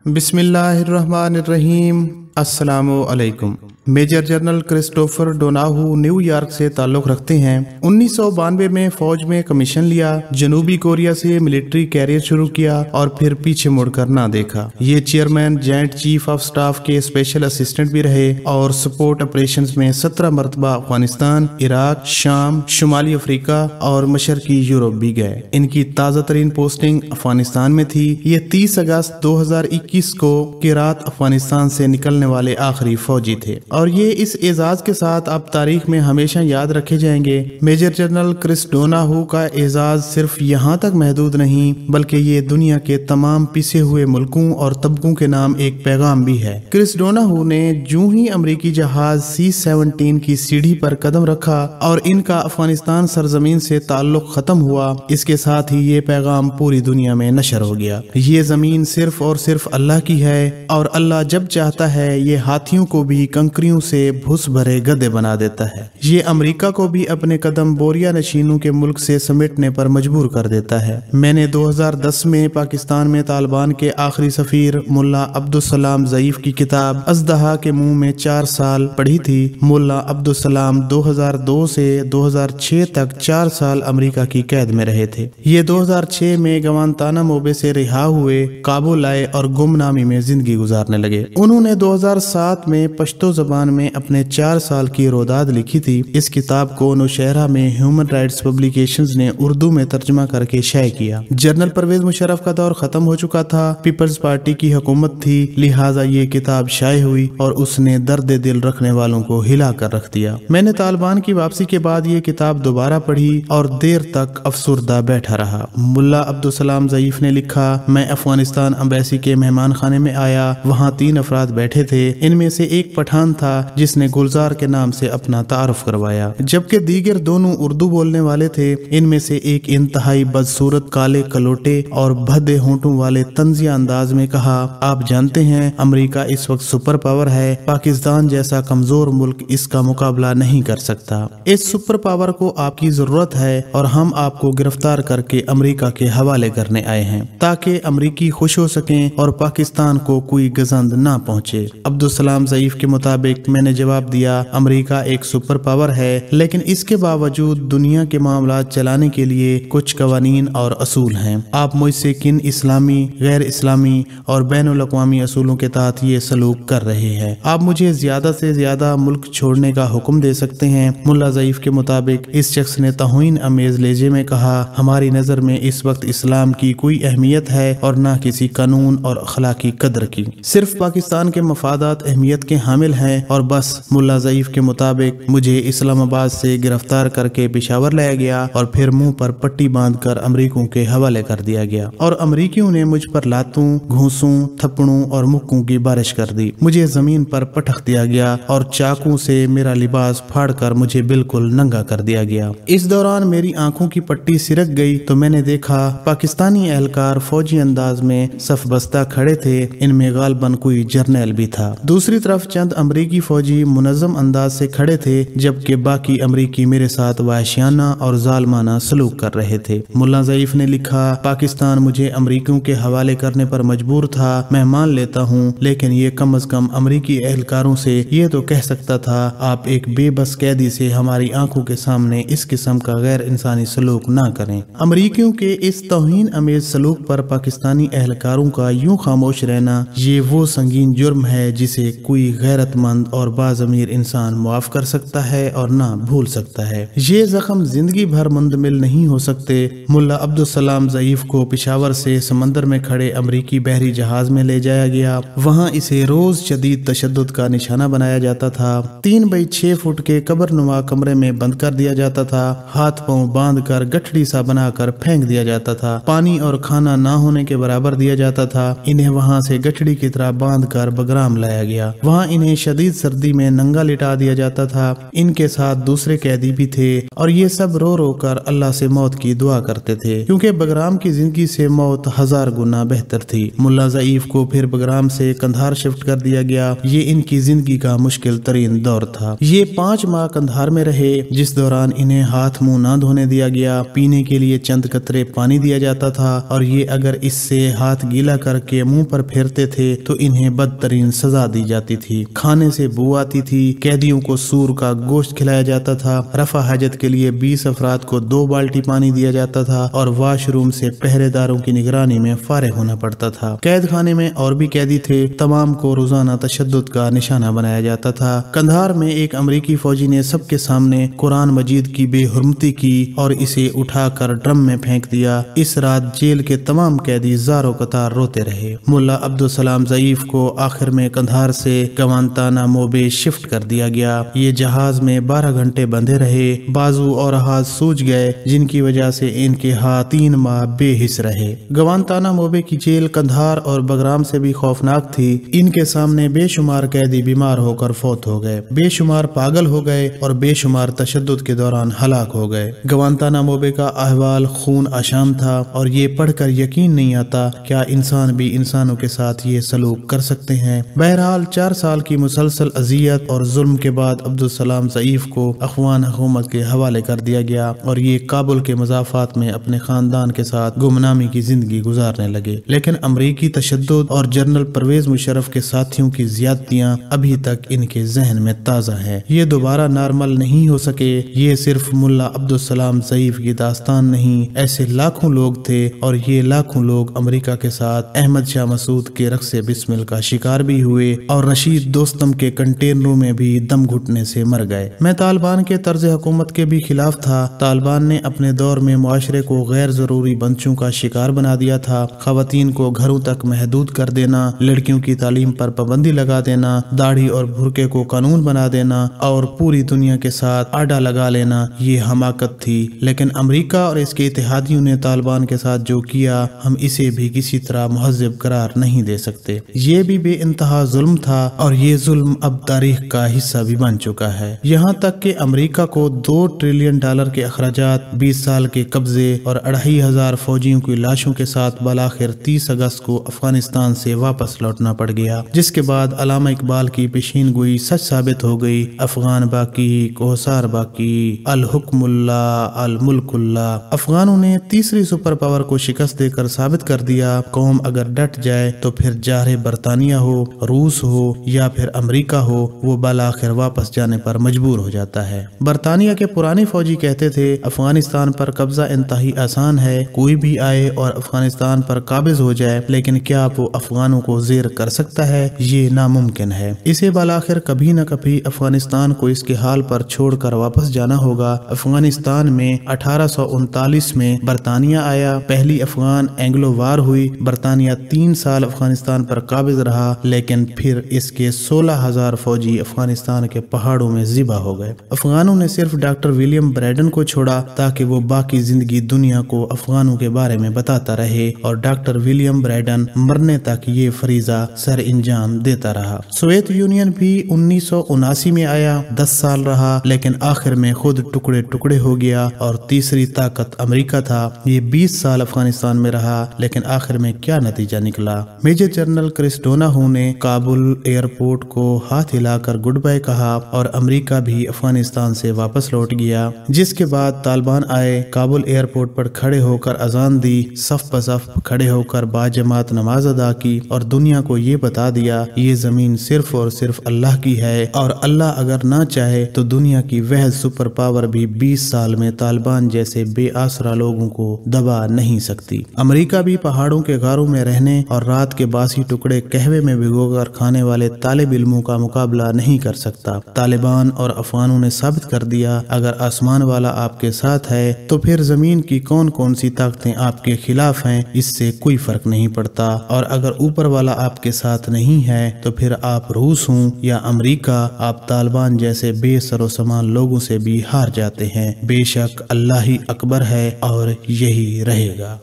बिस्मिल्लाहिर्रहमानिर्रहीम। अस्सलामु अलैकुम। मेजर जनरल क्रिस्टोफर डोनाहू न्यूयॉर्क से ताल्लुक़ रखते हैं। 1992 में फौज में कमीशन लिया, जनूबी कोरिया से मिलिट्री कैरियर शुरू किया और फिर पीछे मुड़कर ना देखा। ये chairman joint chief of staff के स्पेशल असिस्टेंट भी रहे और सपोर्ट ऑपरेशंस में 17 मरतबा अफगानिस्तान, इराक, शाम, शुमाली अफ्रीका और मशरकी यूरोप भी गए। इनकी ताज़ा तरीन पोस्टिंग अफगानिस्तान में थी। ये 30 अगस्त 2021 को की रात अफगानिस्तान से निकलने वाले आखिरी फौजी थे और ये इस एजाज के साथ अब तारीख में हमेशा याद रखे जाएंगे। मेजर जनरल क्रिस डोनाहू का एजाज सिर्फ यहाँ तक महदूद नहीं बल्कि ये दुनिया के तमाम पिसे हुए मुल्कों और तबकों के नाम एक पैगाम भी है। क्रिस डोनाहू ने जूं ही अमरीकी जहाज C-17 की सीढ़ी पर कदम रखा और इनका अफगानिस्तान सरजमीन से ताल्लुक खत्म हुआ, इसके साथ ही ये पैगाम पूरी दुनिया में नशर हो गया। ये जमीन सिर्फ और सिर्फ अल्लाह की है और अल्लाह जब चाहता है ये हाथियों को भी कंकरियों से भूस भरे गधे बना देता है। ये अमेरिका को भी अपने कदम बोरिया नशीनों के मुल्क से समेटने पर मजबूर कर देता है। मैंने 2010 में पाकिस्तान में तालिबान के आखिरी सफीर मुल्ला अब्दुल-सलाम ज़ईफ की किताब अज़दहा के मुंह में 4 साल पढ़ी थी। मुल्ला अब्दुल-सलाम 2002 से 2006 तक 4 साल अमेरिका की कैद में रहे थे। ये 2006 में गवांतानामो से रिहा हुए, काबुल आए और गुमनामी में जिंदगी गुजारने लगे। उन्होंने 2007 में पश्तो जबान में अपने 4 साल की रोदाद लिखी थी। इस किताब को नौशहरा में ह्यूमन राइट्स पब्लिकेशंस ने उर्दू में तर्जमा करके शाये किया। जनरल परवेज मुशर्रफ का दौर खत्म हो चुका था, पीपल्स पार्टी की हुकूमत थी, लिहाजा ये किताब शाये हुई और उसने दर्द दिल रखने वालों को हिला कर रख दिया। मैंने तालिबान की वापसी के बाद ये किताब दोबारा पढ़ी और देर तक अफसुर्दा बैठा रहा। मुल्ला अब्दुल-सलाम ज़ईफ ने लिखा, मैं अफगानिस्तान अम्बेसी के मेहमान खाने में आया। वहाँ 3 अफराद बैठे थे। इनमें से एक पठान था जिसने गुलजार के नाम से अपना तारुफ करवाया, जबकि दीगर दोनों उर्दू बोलने वाले थे। इनमें से एक इंतहाई बदसूरत काले कलोटे और भद्दे होंठों वाले तंजिया अंदाज में कहा, आप जानते हैं अमेरिका इस वक्त सुपर पावर है, पाकिस्तान जैसा कमजोर मुल्क इसका मुकाबला नहीं कर सकता। इस सुपर पावर को आपकी जरूरत है और हम आपको गिरफ्तार करके अमेरिका के हवाले करने आए हैं ताकि अमेरिकी खुश हो सकें और पाकिस्तान को कोई गजंद ना पहुँचे। अब्दुल-सलाम ज़ईफ के मुताबिक मैंने जवाब दिया, अमेरिका एक सुपर पावर है लेकिन इसके बावजूद दुनिया के मामला चलाने के लिए कुछ कवानीन और असूल हैं। आप मुझसे किन इस्लामी, गैर इस्लामी और बैनुल अक़वामी असूलों के तहत ये सलूक कर रहे हैं? आप मुझे ज्यादा से ज्यादा मुल्क छोड़ने का हुक्म दे सकते हैं। मुल्ला ज़ईफ के मुताबिक इस शख्स ने तौहीन अमेज लहजे में कहा, हमारी नजर में इस वक्त इस्लाम की कोई अहमियत है और न किसी कानून और अखलाकी कदर की। सिर्फ पाकिस्तान के मफादात अहमियत के हामिल हैं और बस। मुल्ला ज़ईफ के मुताबिक मुझे इस्लामाबाद से गिरफ्तार करके पेशावर लाया गया और फिर मुंह पर पट्टी बांधकर अमरीकियों के हवाले कर दिया गया और अमरीकियों ने मुझ पर लातों, घूंसों, थप्पड़ों और मुक्कों की बारिश कर दी। मुझे जमीन पर पटक दिया गया और चाकू से मेरा लिबास फाड़कर मुझे बिल्कुल नंगा कर दिया गया। इस दौरान मेरी आंखों की पट्टी सिरक गई तो मैंने देखा पाकिस्तानी एहलकार फौजी अंदाज में सफ बस्ता खड़े थे। इनमें गालबन कोई जर्नैल भी था। दूसरी तरफ चंद अमरीकी फौजी मुनज़्ज़म अंदाज से खड़े थे जबकि बाकी अमरीकी मेरे साथ वहशियाना और जालमाना सलूक कर रहे थे। मुल्ला ज़ईफ ने लिखा, पाकिस्तान मुझे अमरीकियों के हवाले करने पर मजबूर था, मैं मान लेता हूँ, लेकिन ये कम अज कम अमरीकी एहलकारों से ये तो कह सकता था आप एक बेबस कैदी से हमारी आंखों के सामने इस किस्म का गैर इंसानी सलूक ना करें। अमरीकियों के इस तौहीन अमेज सलूक पर पाकिस्तानी एहलकारों का यूं खामोश रहना ये वो संगीन जुर्म है जिसे कोई गैरतमंद और बाज़मीर इंसान मुआफ कर सकता है और ना भूल सकता है। ये जख्म जिंदगी भर मुंदमिल नहीं हो सकते। मुल्ला अब्दुल-सलाम ज़ईफ को पेशावर से समंदर में खड़े अमरीकी बहरी जहाज में ले जाया गया। वहाँ इसे रोज शदीद तशद्दुद का निशाना बनाया जाता था। 3 बाई 6 फुट के कब्रनुमा कमरे में बंद कर दिया जाता था। हाथ पांव बांध कर गठड़ी सा बनाकर फेंक दिया जाता था। पानी और खाना ना होने के बराबर दिया जाता था। इन्हें वहाँ से गठड़ी की तरह बांध कर बगराम लाया गया। वहाँ इन्हें शदीद शदीद सर्दी में नंगा लिटा दिया जाता था। इनके साथ दूसरे कैदी भी थे और ये सब रो रो कर अल्लाह से मौत की दुआ करते थे, क्योंकि बगराम की जिंदगी से मौत 1000 गुना बेहतर थी। मुल्ला ज़ईफ को फिर बगराम से कंधार शिफ्ट कर दिया गया। ये इनकी जिंदगी का मुश्किल तरीन दौर था। ये 5 माह कंधार में रहे, जिस दौरान इन्हें हाथ मुंह ना धोने दिया गया। पीने के लिए चंद कतरे पानी दिया जाता था और ये अगर इससे हाथ गीला करके मुंह पर फेरते थे तो इन्हें बदतरीन सजा दी जाती थी। खाने से बू आती थी। कैदियों को सूर का गोश्त खिलाया जाता था। रफा हाजत के लिए 20 अफराद को 2 बाल्टी पानी दिया जाता था और वाशरूम से पहरेदारों की निगरानी में फारिग होना पड़ता था। कैद खाने में और भी कैदी थे। तमाम को रोजाना तशद्दुद का निशाना बनाया जाता था। कंधार में एक अमरीकी फौजी ने सबके सामने कुरान मजीद की बेहुरमती की और इसे उठाकर ड्रम में फेंक दिया। इस रात जेल के तमाम कैदी ज़ारो कतार रोते रहे। मुल्ला अब्दुल सलाम ज़ईफ को आखिर में कंधार से गवांतानामो बे शिफ्ट कर दिया गया। ये जहाज में 12 घंटे बंधे रहे। बाजू और हाथ सूज गए, जिनकी वजह से इनके हाथ 3 माह बेहिस रहे। गवांतानामो बे की जेल कंधार और बगराम से भी खौफनाक थी। इनके सामने बेशुमार कैदी बीमार होकर फौत हो गए, बेशुमार पागल हो गए और बेशुमार तशद्दुद के दौरान हलाक हो गए। गवांतानामो बे का अहवाल खून आशाम था और ये पढ़कर यकीन नहीं आता क्या इंसान भी इंसानों के साथ ये सलूक कर सकते हैं। बहरहाल 4 साल की मुसलसल अजियत और जुल्म के बाद अब्दुल सलाम ज़ईफ को अफगान हुकूमत के हवाले कर दिया गया और ये काबुल के मज़ाफ़ात में अपने खानदान के साथ गुमनामी की जिंदगी गुजारने लगे। लेकिन अमरीकी तशद्दुद और जनरल परवेज मुशर्रफ के साथियों की ज्यादतियां अभी तक इनके जहन में ताज़ा है। ये दोबारा नॉर्मल नहीं हो सके। ये सिर्फ मुल्ला अब्दुल सलाम ज़ईफ की दास्तान नहीं, ऐसे लाखों लोग थे और ये लाखों लोग अमेरिका के साथ अहमद शाह मसूद के रक्से बिस्मिल का शिकार भी हुए और रशीद दोस्तम के कंटेनरों में भी दम घुटने से मर गए। मैं तालिबान के तर्ज हुकूमत के भी खिलाफ था। तालिबान ने अपने दौर में मुआशरे को गैर जरूरी बंचों का शिकार बना दिया था। खवातीन को घरों तक महदूद कर देना, लड़कियों की तालीम पर पाबंदी लगा देना, दाढ़ी और भुरके को कानून बना देना और पूरी दुनिया के साथ आडा लगा लेना, ये हमाकत थी। लेकिन अमेरिका और इसके इत्तेहादियों ने तालिबान के साथ जो किया, हम इसे भी किसी तरह मुहज़्ज़ब करार नहीं दे सकते। ये भी बेइंतहा जुल्म था और ये जुल्म अब तारीख का हिस्सा भी बन चुका है। यहाँ तक कि अमेरिका को $2 ट्रिलियन के अखराजात, 20 साल के कब्जे और 2500 फौजियों की लाशों के साथ बलाखिर 30 अगस्त को अफगानिस्तान से वापस लौटना पड़ गया, जिसके बाद अल्लामा इकबाल की पेशीनगोई सच साबित हो गई। अफगान बाकी, कोहसार बाकी, अल हुक्मुल्लाह अल मुल्कुल्लाह। अफगानों ने तीसरी सुपर पावर को शिकस्त देकर साबित कर दिया, कौम अगर डट जाए तो फिर जारे बरतानिया हो, रूस हो या फिर अमेरिका हो, वो बलाखिर वापस जाने पर मजबूर हो जाता है। बरतानिया के पुराने फौजी कहते थे अफगानिस्तान पर कब्जा इंतहाई आसान है, कोई भी आए और अफगानिस्तान पर काबिज हो जाए, लेकिन क्या वो अफगानों को जेर कर सकता है? ये नामुमकिन है। इसे बलाखिर कभी न कभी अफगानिस्तान को इसके हाल पर छोड़कर वापस जाना होगा। अफगानिस्तान में 1839 में बरतानिया आया। पहली अफगान एंग्लो वार हुई। बरतानिया 3 साल अफगानिस्तान पर काबिज रहा, लेकिन फिर इसके 16,000 फौजी अफगानिस्तान के पहाड़ों में ज़िबा हो गए। अफगानों ने सिर्फ डॉक्टर विलियम ब्रैडन को छोड़ा ताकि वो बाकी जिंदगी दुनिया को अफगानों के बारे में बताता रहे और डॉक्टर विलियम ब्रैडन मरने तक ये फरीजा सर इंजाम देता रहा। सोवियत यूनियन भी 1979 में आया, 10 साल रहा, लेकिन आखिर में खुद टुकड़े टुकड़े हो गया और तीसरी ताकत अमेरिका था। ये 20 साल अफगानिस्तान में रहा, लेकिन आखिर में क्या नतीजा निकला? मेजर जनरल क्रिस डोनाहू ने काबुल एयरपोर्ट को हाथ हिलाकर गुड बाय कहा और अमेरिका भी अफगानिस्तान से वापस लौट गया। जिसके बाद तालिबान आए, काबुल एयरपोर्ट पर खड़े होकर अजान दी, सफ बसफ खड़े होकर बाजमात नमाज अदा की और दुनिया को ये बता दिया ये जमीन सिर्फ और सिर्फ अल्लाह की है और अल्लाह अगर ना चाहे तो दुनिया की वह सुपर पावर भी 20 साल में तालिबान जैसे बेआसरा लोगों को दबा नहीं सकती। अमेरिका भी पहाड़ों के गारों में रहने और रात के बासी टुकड़े कहवे में भिगोकर खाने वाले तालिब इल्मों का मुकाबला नहीं कर सकता। तालिबान और अफगानों ने साबित कर दिया अगर आसमान वाला आपके साथ है तो फिर जमीन की कौन कौन सी ताकतें आपके खिलाफ हैं, इससे कोई फर्क नहीं पड़ता। और अगर ऊपर वाला आपके साथ नहीं है तो फिर आप रूस हों या अमेरिका, आप तालिबान जैसे बेसरो समान लोगों से भी हार जाते हैं। बेशक अल्लाह ही अकबर है और यही रहेगा।